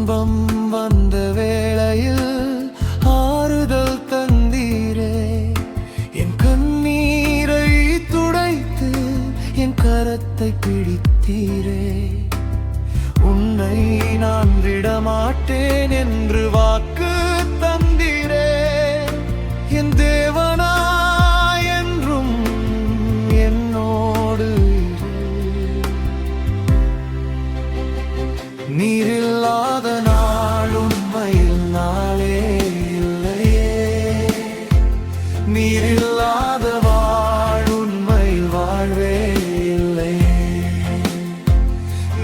துன்பம் வந்த வேளையில் ஆறுதல் தந்தீரே. என் கண்ணீரை துடைத்து என் கரத்தை பிடித்தீரே. உன்னை நான் விடமாட்டேன் என்று வாக்கு தந்தீரே. என் தேவனாய் என்றும் என்னோடு நீரில்லாத நாள் உண்மையில் நாளே இல்லையே. நீரில்லாத வாழ் உண்மையில் வாழ்வே இல்லையே.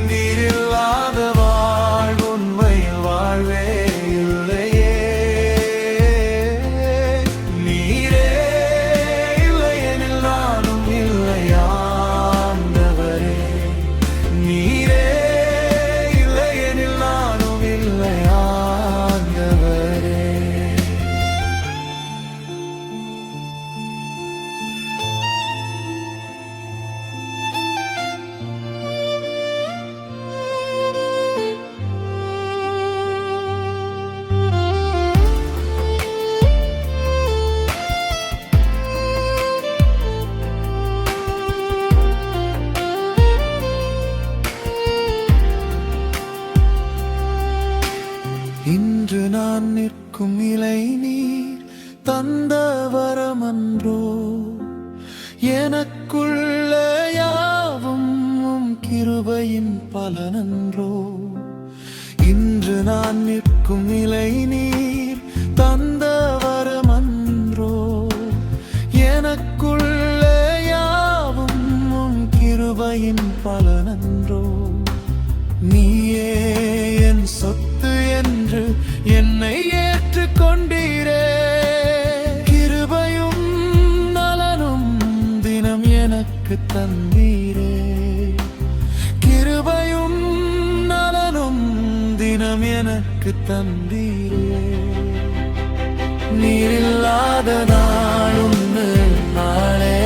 நீரில்லாத வாழ் உண்மையில் வாழ்வே இல்லையே. நீரே இல்லையெனில் நானும் இல்லை ஆண்டவரே. நீரே இன்று நான் நிற்கும் நிலை நீர் தந்த வரமன்றோ. எனக்குள்ள யாவும் உம் கிருபையின் பலனன்றோ. இன்று நான் நிற்கும் நிலை நீர் தந்த வரமன்றோ. எனக்குள்ள யாவும் உம் கிருபையின் பலனன்றோ. நீயே என் சொத்து என்று என்னை ஏற்றுக்கொண்டீரே. கிருபையும் நலனும் தினம் எனக்கு தந்தீரே. கிருபையும் நலனும் தினம் எனக்கு தந்தீரே. நீரில்லாத நாள் உண்டு நாளே